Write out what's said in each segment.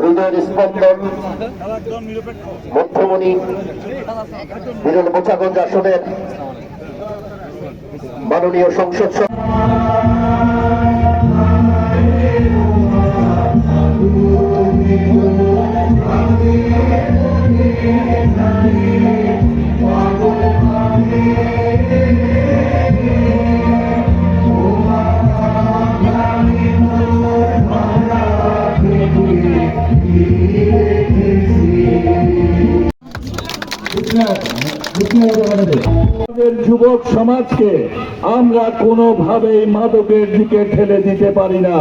হৃদয়ের স্পন্দন মধ্যমণি বিরল মোচাগঞ্জ আসনের মাননীয় সংসদ যুবক সমাজকে আমরা কোনোভাবেই মাদকের দিকে ঠেলে দিতে পারি না।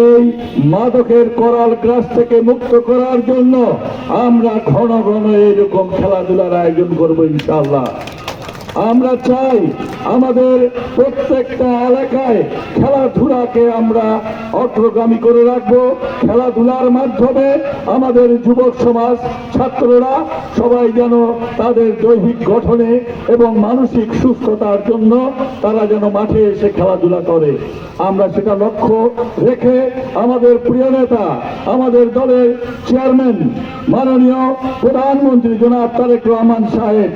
এই মাদকের করাল গ্রাস থেকে মুক্ত করার জন্য আমরা ঘন ঘন এরকম খেলাধুলার আয়োজন করব ইনশাআল্লাহ। আমরা চাই আমাদের প্রত্যেকটা এলাকায় খেলাধুলাকে আমরা অগ্রগামী করে রাখবো। খেলাধুলার মাধ্যমে আমাদের যুবক সমাজ ছাত্ররা সবাই যেন তাদের দৈহিক গঠনে এবং মানসিক সুস্থতার জন্য তারা যেন মাঠে এসে খেলাধুলা করে। আমরা সেটা লক্ষ্য রেখে আমাদের প্রিয় নেতা, আমাদের দলের চেয়ারম্যান মাননীয় প্রধানমন্ত্রী জনাব তারেক রহমান সাহেব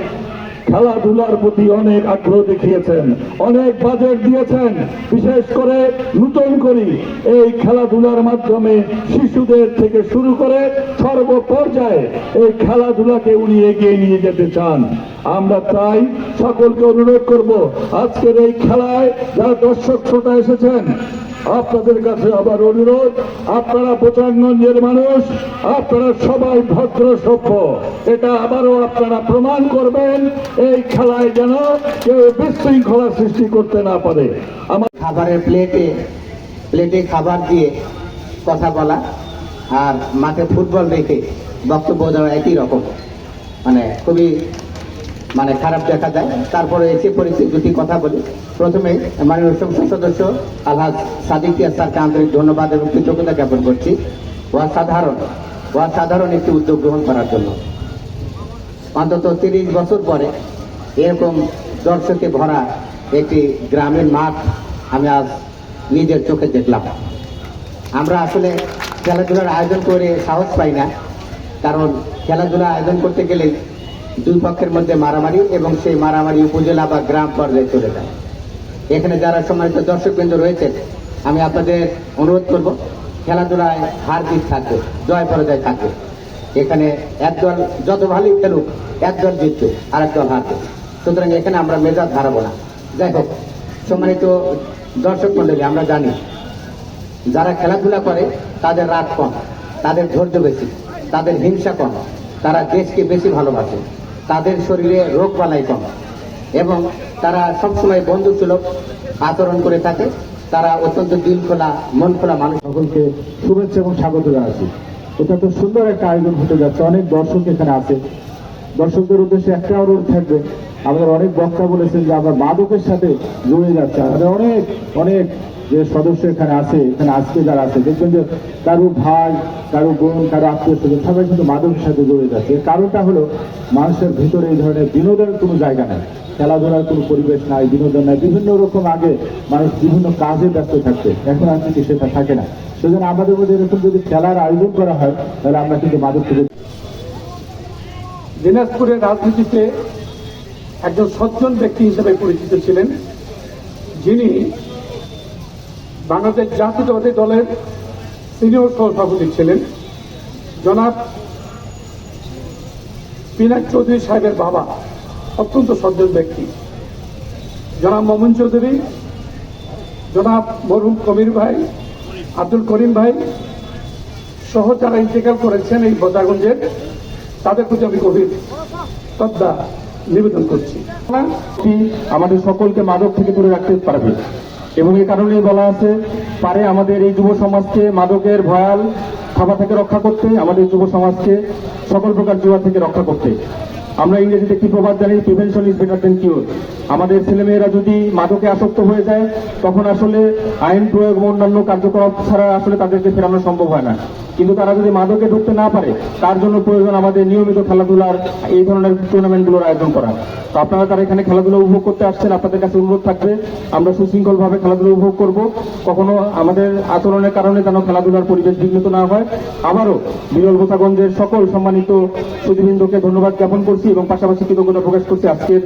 খেলাধুলার প্রতি অনেক আগ্রহ দেখিয়েছেন, অনেক বাজেট দিয়েছেন। বিশেষ করে নতুন করে এই খেলাধুলার মাধ্যমে শিশুদের থেকে শুরু করে সর্বপর্যায়ে এই খেলাধুলাকে উনি এগিয়ে নিয়ে যেতে চান। আমরা তাই সকলকে অনুরোধ করব, আজকের এই খেলায় যারা দর্শক শ্রোতা এসেছেন আপনাদের কাছে আবার অনুরোধ, আপনারা বোচাগঞ্জের মানুষ, আপনারা সবাই ভদ্র সভ্য। এটা আবারও আপনারা প্রমাণ করবেন এই খেলায় যেন কেউ বিশৃঙ্খলা সৃষ্টি করতে না পারে। আমার খাবারের প্লেটে খাবার দিয়ে কথা বলা আর মাঠে ফুটবল রেখে বক্তব্য দেওয়া একই রকম, খুবই খারাপ দেখা যায়। তারপরে এসে পরিস্থিতি দুটি কথা বলি। প্রথমে মাননীয় সংসদ সদস্য আলহাজ সাদিক স্যারকে আন্তরিক ধন্যবাদ এবং কৃতজ্ঞতা জ্ঞাপন করছি সাধারণ একটি উদ্যোগ গ্রহণ করার জন্য। অন্তত 30 বছর পরে এরকম দর্শকে ভরা একটি গ্রামের মাঠ আমি আজ নিজের চোখে দেখলাম। আমরা আসলে খেলাধুলার আয়োজন করে সাহস পাই না, কারণ খেলাধুলা আয়োজন করতে গেলে দুই পক্ষের মধ্যে মারামারি এবং সেই মারামারি উপজেলা বা গ্রাম পর্যায়ে চলে যায়। এখানে যারা সম্মানিত দর্শকবৃন্দ রয়েছেন, আমি আপনাদের অনুরোধ করব, খেলাধুলায় হার জিত থাকবে, জয় পরাজয় থাকবে। এখানে একদল যত ভালোই খেলুক, একদল জিতবে আর একদল হারবে, সুতরাং এখানে আমরা মেজাজ হারাবো না। যাই হোক, সম্মানিত দর্শক মন্ডলী, আমরা জানি যারা খেলাধুলা করে তাদের রাগ কম, তাদের ধৈর্য বেশি, তাদের হিংসা কম, তারা দেশকে বেশি ভালোবাসে, তাদের শরীরে রোগ বালাই কম এবং তারা সবসময় বন্ধুসুলভ আচরণ করে থাকে। তারা অত্যন্ত দিল খোলা, মন খোলা মানুষ। সকলকে শুভেচ্ছা এবং স্বাগত জানাচ্ছি। এটা তো সুন্দর একটা আয়োজন হতে যাচ্ছে, অনেক দর্শক এখানে আছে। দর্শকদের উদ্দেশ্যে একটা অনুরোধ থাকবে, আমাদের অনেক বক্তা বলেছেন যে আমরা মাদকের সাথে জড়ে যাচ্ছে। আমাদের অনেক অনেক যে সদস্য এখানে আছে, এখানে আজকে যারা আছে দেখবেন যে কারো ভাই, কারো বোন, কারো আত্মীয় স্বজন সবাই কিন্তু মাদকের সাথে জড়ে যাচ্ছে। এর কারণটা হলো মানুষের ভিতরে এই ধরনের বিনোদনের কোনো জায়গা নেই, খেলাধুলার কোনো পরিবেশ নাই, বিনোদন নাই। বিভিন্ন রকম আগে মানুষ বিভিন্ন কাজে ব্যস্ত থাকতে, এখন আর কিন্তু সেটা থাকে না। সেজন্য আমাদের মধ্যে এরকম যদি খেলার আয়োজন করা হয় তাহলে আমরা কিন্তু মাদক থেকে। দিনাজপুরের রাজনীতিতে একজন সজ্জন ব্যক্তি হিসেবে পরিচিত ছিলেন, যিনি বাংলাদেশ জাতীয়তাবাদী দলের সিনিয়র সভাপতি ছিলেন। জনাব পিনাক চৌধুরী সাহেবের বাবা অত্যন্ত সজ্জন ব্যক্তি। জনাব মোমিন চৌধুরী, জনাব মরহুম কবির ভাই, আব্দুল করিম ভাই সহ যারা ইন্তেকাল করেছেন এই বোচাগঞ্জের, তাদের প্রতি আমি গভীর শ্রদ্ধা নিবেদন করছি। আমাদের সকলকে মাদক থেকে দূরে রাখতে পারবে এবং এই কারণেই বলা আছে পারে আমাদের এই যুব সমাজকে মাদকের ভয়াল থাবা থেকে রক্ষা করতে, আমাদের যুব সমাজকে সকল প্রকার জুয়া থেকে রক্ষা করতে। আমরা ইংরেজিতে একটি প্রবাদ জানি, prevention is better then cure. আমাদের ছেলেমেয়েরা যদি মাদকে আসক্ত হয়ে যায় তখন আসলে আইন প্রয়োগ এবং অন্যান্য কার্যকলাপ ছাড়া আসলে তাদেরকে ফেরানো সম্ভব হয় না। কিন্তু তারা যদি মাদকে ঢুকতে না পারে তার জন্য প্রয়োজন আমাদের নিয়মিত খেলাধুলার এই ধরনের টুর্নামেন্টগুলোর আয়োজন করা। তো আপনারা তারা এখানে খেলাধুলা উপভোগ করতে আসছেন, আপনাদের কাছে অনুরোধ থাকবে আমরা সুশৃঙ্খলভাবে খেলাধুলা উপভোগ করব, কখনো আমাদের আচরণের কারণে যেন খেলাধুলার পরিবেশ বিঘ্নিত না হয়। আবারও বিরল গোসাগঞ্জের সকল সম্মানিত সুধীবৃন্দকে ধন্যবাদ জ্ঞাপন করছি এবং পাশাপাশি কৃতজ্ঞতা প্রকাশ করছি আজকের